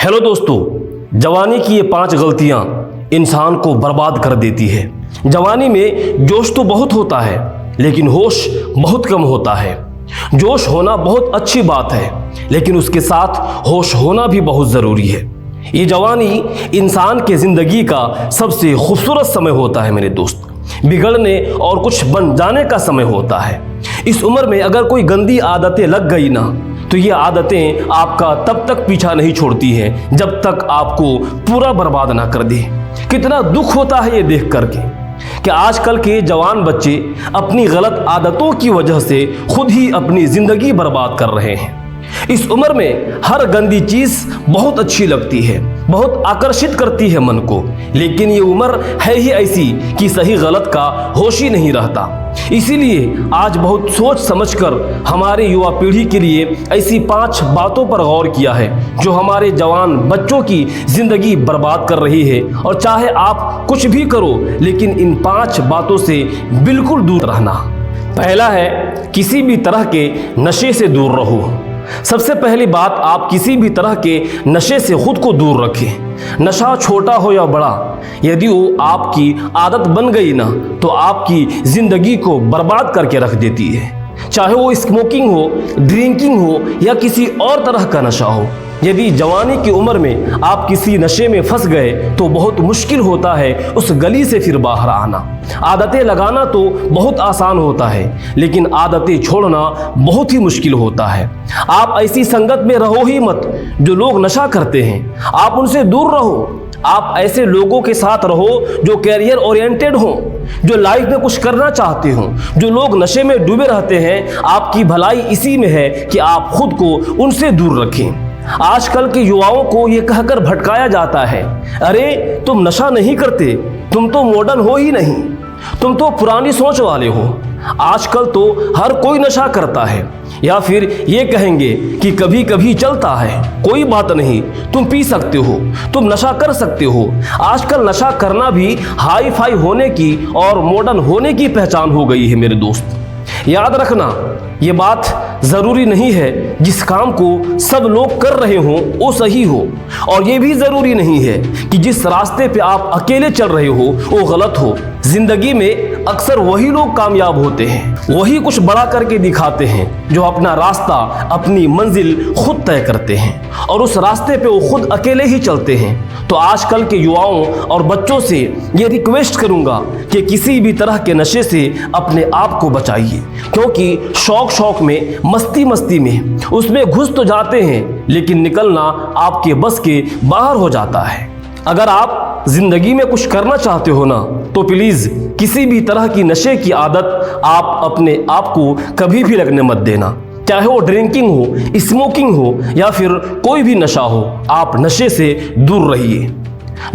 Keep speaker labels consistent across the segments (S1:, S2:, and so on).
S1: Hello दोस्तों, जवानी की ये 5 गलतियां इंसान को बर्बाद कर देती है। जवानी में जोश तो बहुत होता है लेकिन होश बहुत कम होता है। जोश होना बहुत अच्छी बात है लेकिन उसके साथ होश होना भी बहुत ज़रूरी है। ये जवानी इंसान के ज़िंदगी का सबसे खूबसूरत समय होता है मेरे दोस्त। बिगड़ने और कुछ बन जाने का समय होता है। इस उम्र में अगर कोई गंदी आदतें लग गई ना तो ये आदतें आपका तब तक पीछा नहीं छोड़ती हैं जब तक आपको पूरा बर्बाद ना कर दे। कितना दुख होता है ये देख करके कि आजकल के जवान बच्चे अपनी गलत आदतों की वजह से खुद ही अपनी ज़िंदगी बर्बाद कर रहे हैं। इस उम्र में हर गंदी चीज़ बहुत अच्छी लगती है, बहुत आकर्षित करती है मन को, लेकिन ये उम्र है ही ऐसी कि सही गलत का होश ही नहीं रहता। इसीलिए आज बहुत सोच समझकर हमारे युवा पीढ़ी के लिए ऐसी 5 बातों पर गौर किया है जो हमारे जवान बच्चों की ज़िंदगी बर्बाद कर रही है। और चाहे आप कुछ भी करो लेकिन इन 5 बातों से बिल्कुल दूर रहना। पहला है, किसी भी तरह के नशे से दूर रहो। सबसे पहली बात, आप किसी भी तरह के नशे से खुद को दूर रखें। नशा छोटा हो या बड़ा, यदि वो आपकी आदत बन गई ना तो आपकी ज़िंदगी को बर्बाद करके रख देती है। चाहे वो स्मोकिंग हो, ड्रिंकिंग हो या किसी और तरह का नशा हो। यदि जवानी की उम्र में आप किसी नशे में फंस गए तो बहुत मुश्किल होता है उस गली से फिर बाहर आना। आदतें लगाना तो बहुत आसान होता है लेकिन आदतें छोड़ना बहुत ही मुश्किल होता है। आप ऐसी संगत में रहो ही मत जो लोग नशा करते हैं, आप उनसे दूर रहो। आप ऐसे लोगों के साथ रहो जो कैरियर ओरिएंटेड हों, जो लाइफ में कुछ करना चाहते हों। जो लोग नशे में डूबे रहते हैं, आपकी भलाई इसी में है कि आप खुद को उनसे दूर रखें। आजकल के युवाओं को ये कहकर भटकाया जाता है, अरे तुम नशा नहीं करते, तुम तो मॉडर्न हो ही नहीं, तुम तो पुरानी सोच वाले हो। आजकल तो हर कोई नशा करता है, या फिर ये कहेंगे कि कभी कभी चलता है, कोई बात नहीं, तुम पी सकते हो, तुम नशा कर सकते हो। आजकल नशा करना भी हाई फाई होने की और मॉडर्न होने की पहचान हो गई है मेरे दोस्त। याद रखना, ये बात ज़रूरी नहीं है जिस काम को सब लोग कर रहे हों वो सही हो, और ये भी ज़रूरी नहीं है कि जिस रास्ते पे आप अकेले चल रहे हो वो गलत हो। ज़िंदगी में अक्सर वही लोग कामयाब होते हैं, वही कुछ बड़ा करके दिखाते हैं जो अपना रास्ता, अपनी मंजिल खुद तय करते हैं और उस रास्ते पे वो खुद अकेले ही चलते हैं। तो आजकल के युवाओं और बच्चों से ये रिक्वेस्ट करूंगा कि किसी भी तरह के नशे से अपने आप को बचाइए, क्योंकि शौक में, मस्ती में उसमें घुस तो जाते हैं लेकिन निकलना आपके बस के बाहर हो जाता है। अगर आप जिंदगी में कुछ करना चाहते हो ना तो प्लीज़ किसी भी तरह की नशे की आदत आप अपने आप को कभी भी लगने मत देना। चाहे वो ड्रिंकिंग हो, स्मोकिंग हो या फिर कोई भी नशा हो, आप नशे से दूर रहिए।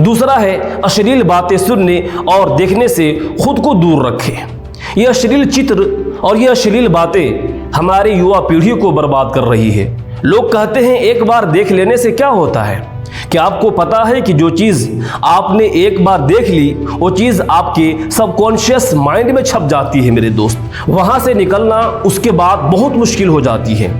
S1: दूसरा है, अश्लील बातें सुनने और देखने से खुद को दूर रखें। ये अश्लील चित्र और ये अश्लील बातें हमारे युवा पीढ़ी को बर्बाद कर रही है। लोग कहते हैं एक बार देख लेने से क्या होता है। क्या आपको पता है कि जो चीज़ आपने एक बार देख ली वो चीज़ आपके सबकॉन्शियस माइंड में छप जाती है मेरे दोस्त। वहाँ से निकलना उसके बाद बहुत मुश्किल हो जाती है।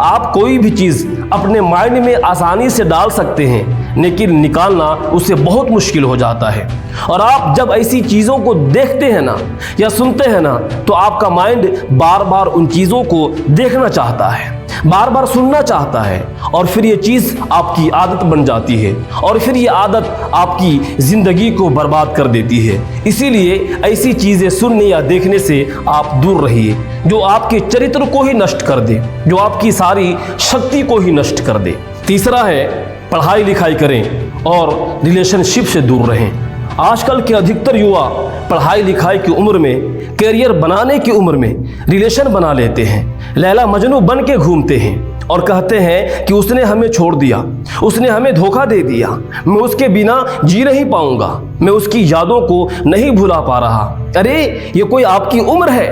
S1: आप कोई भी चीज़ अपने माइंड में आसानी से डाल सकते हैं लेकिन निकालना उससे बहुत मुश्किल हो जाता है। और आप जब ऐसी चीज़ों को देखते हैं ना या सुनते हैं ना तो आपका माइंड बार बार उन चीज़ों को देखना चाहता है, बार बार सुनना चाहता है, और फिर ये चीज़ आपकी आदत बन जाती है और फिर ये आदत आपकी ज़िंदगी को बर्बाद कर देती है। इसीलिए ऐसी चीज़ें सुनने या देखने से आप दूर रहिए जो आपके चरित्र को ही नष्ट कर दे, जो आपकी सारी शक्ति को ही नष्ट कर दे। तीसरा है, पढ़ाई लिखाई करें और रिलेशनशिप से दूर रहें। आजकल के अधिकतर युवा पढ़ाई लिखाई की उम्र में, करियर बनाने की उम्र में रिलेशन बना लेते हैं, लैला मजनू बन के घूमते हैं और कहते हैं कि उसने हमें छोड़ दिया, उसने हमें धोखा दे दिया, मैं उसके बिना जी नहीं पाऊंगा, मैं उसकी यादों को नहीं भुला पा रहा। अरे ये कोई आपकी उम्र है,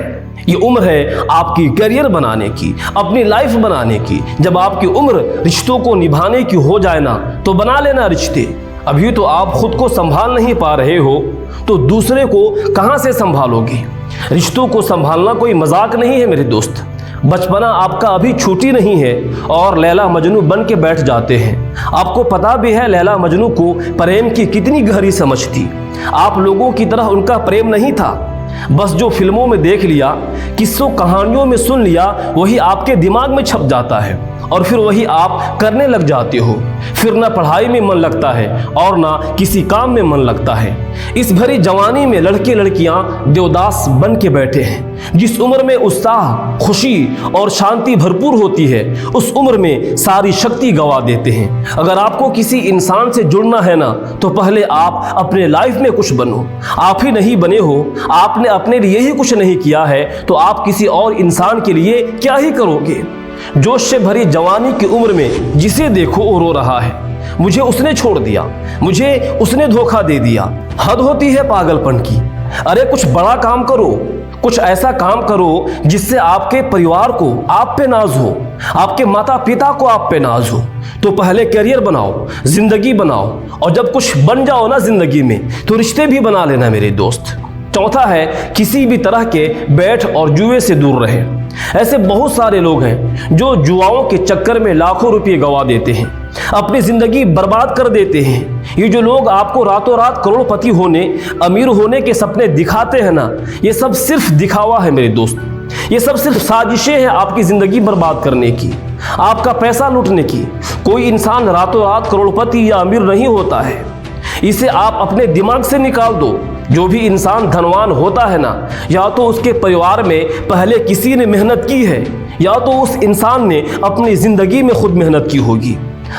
S1: ये उम्र है आपकी करियर बनाने की, अपनी लाइफ बनाने की। जब आपकी उम्र रिश्तों को निभाने की हो जाए ना तो बना लेना रिश्ते। अभी तो आप खुद को संभाल नहीं पा रहे हो तो दूसरे को कहां से संभालोगे। रिश्तों को संभालना कोई मजाक नहीं है मेरे दोस्त। बचपना आपका अभी छूटी नहीं है और लैला मजनू बन के बैठ जाते हैं। आपको पता भी है लैला मजनू को प्रेम की कितनी गहरी समझ थी। आप लोगों की तरह उनका प्रेम नहीं था, बस जो फिल्मों में देख लिया, किस्सों कहानियों में सुन लिया, वही आपके दिमाग में छप जाता है और फिर वही आप करने लग जाते हो। फिर ना पढ़ाई में मन लगता है और ना किसी काम में मन लगता है। इस भरी जवानी में लड़के लड़कियां देवदास बन के बैठे हैं। जिस उम्र में उत्साह, खुशी और शांति भरपूर होती है, उस उम्र में सारी शक्ति गवा देते हैं। अगर आपको किसी इंसान से जुड़ना है ना, तो पहले आप अपने लाइफ में कुछ बनो। आप ही नहीं बने हो, आपने अपने लिए ही कुछ नहीं किया है, तो आप किसी और इंसान के लिए क्या ही करोगे। जोश से भरी जवानी की उम्र में जिसे देखो वो रो रहा है, मुझे उसने छोड़ दिया, मुझे उसने धोखा दे दिया। हद होती है पागलपन की। अरे कुछ बड़ा काम करो, कुछ ऐसा काम करो जिससे आपके परिवार को आप पे नाज हो, आपके माता पिता को आप पे नाज हो। तो पहले करियर बनाओ, जिंदगी बनाओ, और जब कुछ बन जाओ ना जिंदगी में, तो रिश्ते भी बना लेना मेरे दोस्त। चौथा है, किसी भी तरह के बैठ और जुए से दूर रहे। ऐसे बहुत सारे लोग हैं जो जुआओं के चक्कर में लाखों रुपए गवा देते हैं, अपनी जिंदगी बर्बाद कर देते हैं। ये जो लोग आपको रातों रात करोड़पति होने, अमीर होने के सपने दिखाते हैं ना, ये सब सिर्फ दिखावा है मेरे दोस्त। ये सब सिर्फ साजिशें हैं आपकी जिंदगी बर्बाद करने की, आपका पैसा लूटने की। कोई इंसान रातों रात करोड़पति या अमीर नहीं होता है, इसे आप अपने दिमाग से निकाल दो। जो भी इंसान धनवान होता है ना, या तो उसके परिवार में पहले किसी ने मेहनत की है, या तो उस इंसान ने अपनी जिंदगी में खुद मेहनत की होगी।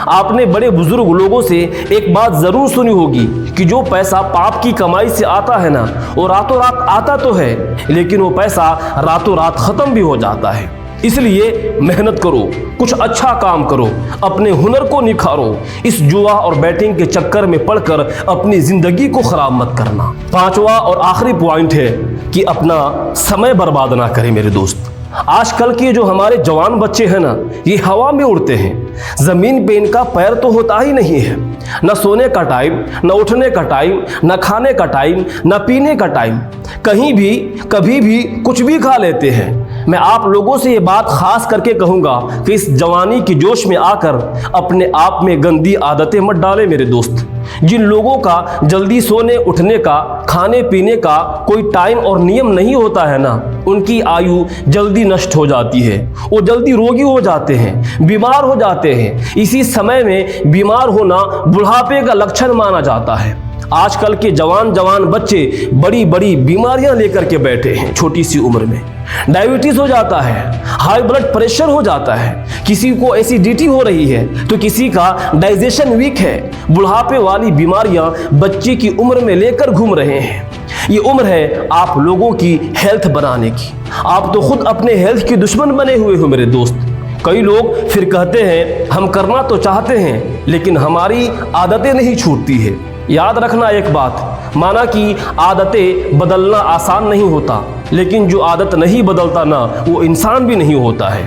S1: आपने बड़े बुजुर्ग लोगों से एक बात जरूर सुनी होगी कि जो पैसा पाप की कमाई से आता है ना, वो रातों रात आता तो है, लेकिन वो पैसा रातों रात खत्म भी हो जाता है। इसलिए मेहनत करो, कुछ अच्छा काम करो, अपने हुनर को निखारो। इस जुआ और बैटिंग के चक्कर में पड़कर अपनी जिंदगी को खराब मत करना। पांचवा और आखिरी पॉइंट है कि अपना समय बर्बाद ना करें मेरे दोस्त। आजकल के जो हमारे जवान बच्चे हैं ना, ये हवा में उड़ते हैं, जमीन पे इनका पैर तो होता ही नहीं है। न सोने का टाइम, न उठने का टाइम, न खाने का टाइम, न पीने का टाइम। कहीं भी कभी भी कुछ भी खा लेते हैं। मैं आप लोगों से ये बात खास करके कहूँगा कि इस जवानी की जोश में आकर अपने आप में गंदी आदतें मत डालें मेरे दोस्त। जिन लोगों का जल्दी सोने उठने का, खाने पीने का कोई टाइम और नियम नहीं होता है ना, उनकी आयु जल्दी नष्ट हो जाती है। वो जल्दी रोगी हो जाते हैं, बीमार हो जाते हैं। इसी समय में बीमार होना बुढ़ापे का लक्षण माना जाता है। आजकल के जवान बच्चे बड़ी बड़ी बीमारियां लेकर के बैठे हैं छोटी सी उम्र में। डायबिटीज हो जाता है, हाई ब्लड प्रेशर हो जाता है, किसी को एसिडिटी हो रही है, तो किसी का डाइजेशन वीक है। बुढ़ापे वाली बीमारियां बच्चे की उम्र में लेकर घूम रहे हैं। ये उम्र है आप लोगों की हेल्थ बनाने की। आप तो खुद अपने हेल्थ के दुश्मन बने हुए हो मेरे दोस्त। कई लोग फिर कहते हैं हम करना तो चाहते हैं, लेकिन हमारी आदतें नहीं छूटती है। याद रखना एक बात, माना कि आदतें बदलना आसान नहीं होता, लेकिन जो आदत नहीं बदलता ना, वो इंसान भी नहीं होता है।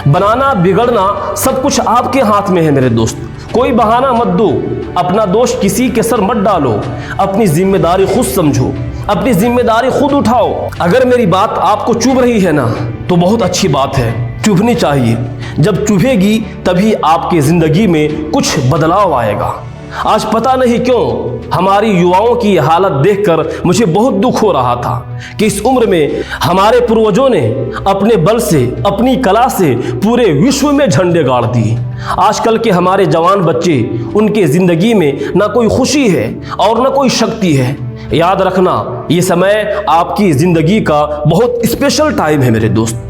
S1: बनाना बिगड़ना सब कुछ आपके हाथ में है मेरे दोस्त। कोई बहाना मत दो, अपना दोष किसी के सर मत डालो, अपनी जिम्मेदारी खुद समझो, अपनी जिम्मेदारी खुद उठाओ। अगर मेरी बात आपको चुभ रही है ना, तो बहुत अच्छी बात है, चुभनी चाहिए। जब चुभेगी तभी आपके जिंदगी में कुछ बदलाव आएगा। आज पता नहीं क्यों हमारी युवाओं की हालत देखकर मुझे बहुत दुख हो रहा था कि इस उम्र में हमारे पूर्वजों ने अपने बल से, अपनी कला से पूरे विश्व में झंडे गाड़ दिए। आजकल के हमारे जवान बच्चे, उनके जिंदगी में ना कोई खुशी है और ना कोई शक्ति है। याद रखना, ये समय आपकी जिंदगी का बहुत स्पेशल टाइम है मेरे दोस्त।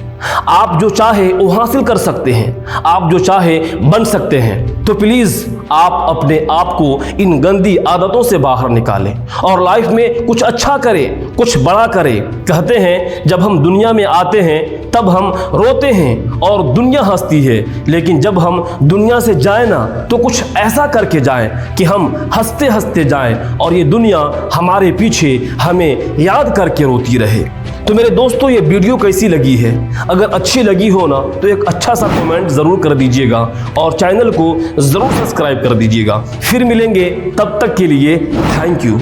S1: आप जो चाहे वो हासिल कर सकते हैं, आप जो चाहे बन सकते हैं। तो प्लीज आप अपने आप को इन गंदी आदतों से बाहर निकालें और लाइफ में कुछ अच्छा करें, कुछ बड़ा करें। कहते हैं जब हम दुनिया में आते हैं तब हम रोते हैं और दुनिया हंसती है, लेकिन जब हम दुनिया से जाए ना, तो कुछ ऐसा करके जाएं कि हम हंसते हंसते जाएं और ये दुनिया हमारे पीछे हमें याद करके रोती रहे। तो मेरे दोस्तों, ये वीडियो कैसी लगी है? अगर अच्छी लगी हो ना, तो एक अच्छा सा कमेंट ज़रूर कर दीजिएगा और चैनल को ज़रूर सब्सक्राइब कर दीजिएगा। फिर मिलेंगे, तब तक के लिए थैंक यू।